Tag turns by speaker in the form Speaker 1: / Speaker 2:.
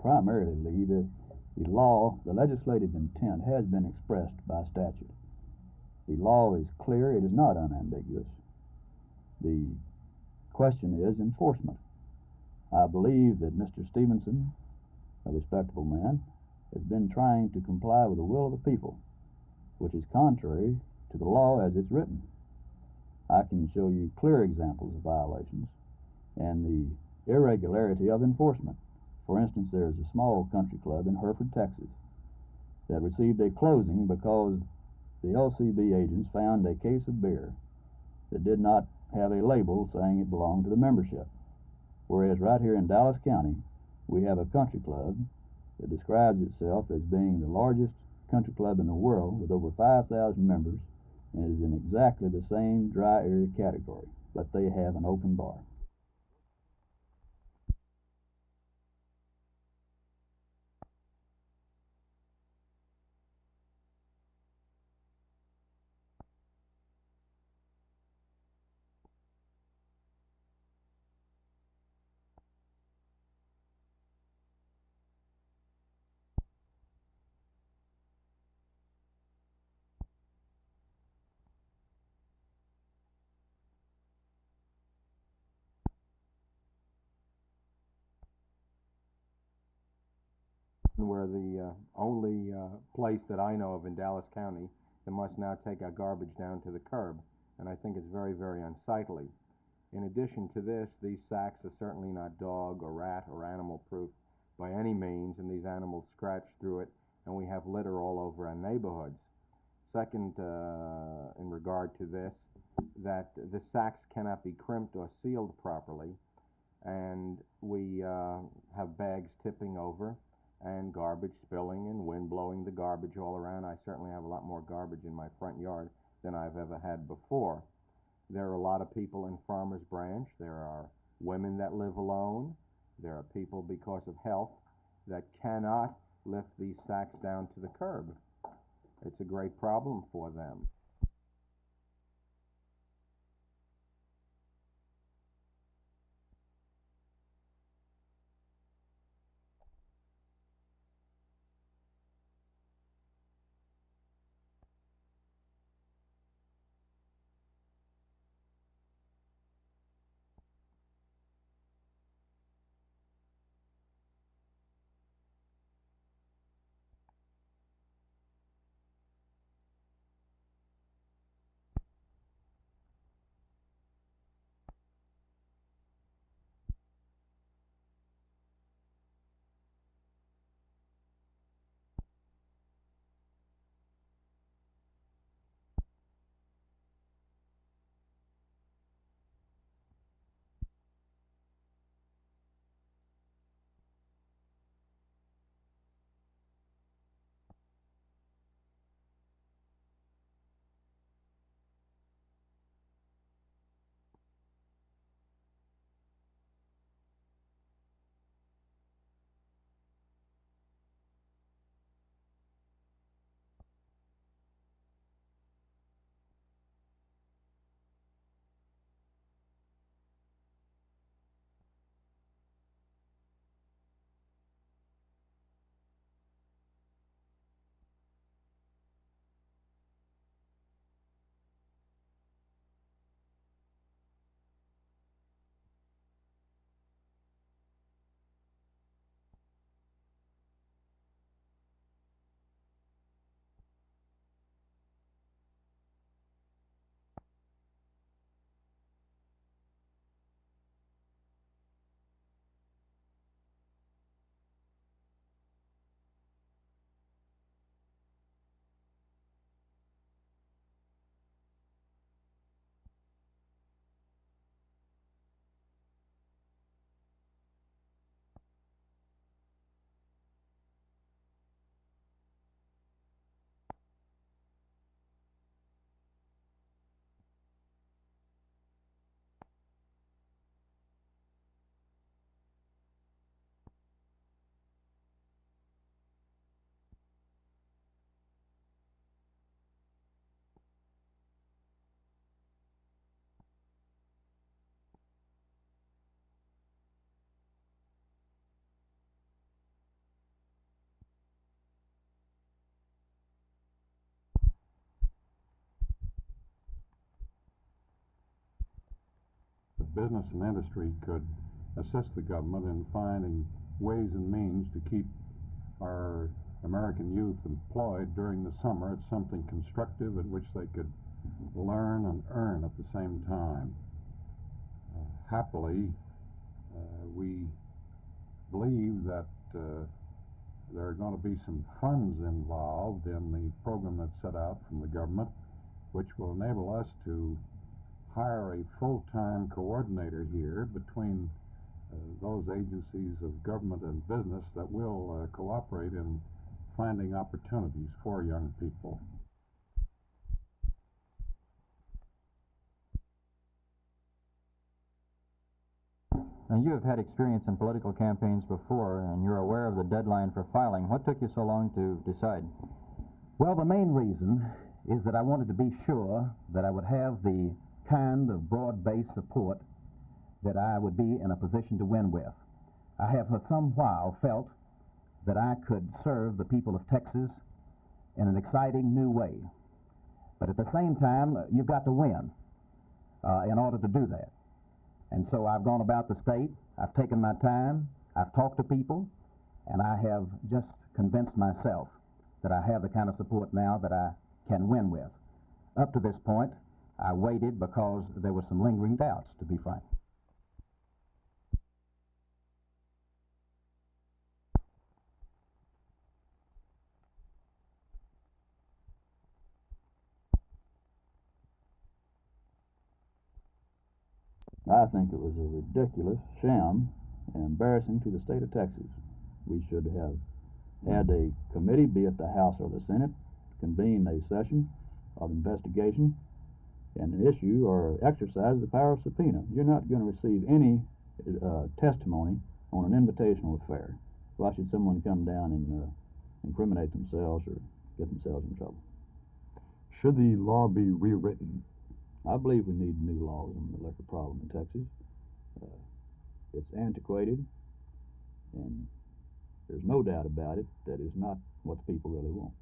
Speaker 1: Primarily, Lee, the law, the legislative intent has been expressed by statute. The law is clear, it is not unambiguous. The question is enforcement. I believe that Mr. Stevenson, a respectable man, has been trying to comply with the will of the people, which is contrary to the law as it's written. I can show you clear examples of violations and the irregularity of enforcement. For instance, there is a small country club in Hereford, Texas, that received a closing because the LCB agents found a case of beer that did not have a label saying it belonged to the membership. Whereas right here in Dallas County, we have a country club that describes itself as being the largest country club in the world with over 5,000 members and is in exactly the same dry area category, but they have an open bar.
Speaker 2: Where the only place that I know of in Dallas County that must now take our garbage down to the curb, and I think it's very, very unsightly. In addition to this, these sacks are certainly not dog or rat or animal proof by any means, and these animals scratch through it, and we have litter all over our neighborhoods. Second, in regard to this, that the sacks cannot be crimped or sealed properly, and we have bags tipping over and garbage spilling and wind blowing the garbage all around. I certainly have a lot more garbage in my front yard than I've ever had before. There are a lot of people in Farmers Branch. There are women that live alone. There are people, because of health, that cannot lift these sacks down to the curb. It's a great problem for them.
Speaker 3: business and industry could assist the government in finding ways and means to keep our American youth employed during the summer. It's something constructive at which they could learn and earn at the same time. Happily, we believe that there are going to be some funds involved in the program that's set out from the government, which will enable us to hire a full-time coordinator here between those agencies of government and business that will cooperate in finding opportunities for young people.
Speaker 4: Now, you have had experience in political campaigns before, and you're aware of the deadline for filing. What took you so long to decide?
Speaker 5: Well, the main reason is that I wanted to be sure that I would have the kind of broad-based support that I would be in a position to win with. I have for some while felt that I could serve the people of Texas in an exciting new way. But at the same time, you've got to win in order to do that. And so I've gone about the state, I've taken my time, I've talked to people, and I have just convinced myself that I have the kind of support now that I can win with. Up to this point, I waited because there were some lingering doubts, to be frank.
Speaker 1: I think it was a ridiculous sham and embarrassing to the state of Texas. We should have had a committee, be it the House or the Senate, convene a session of investigation and issue or exercise the power of subpoena. You're not going to receive any testimony on an invitational affair. Why should someone come down and incriminate themselves or get themselves in trouble?
Speaker 3: Should the law be rewritten?
Speaker 1: I believe we need new laws on the liquor problem in Texas. It's antiquated, and there's no doubt about it that it's not what the people really want.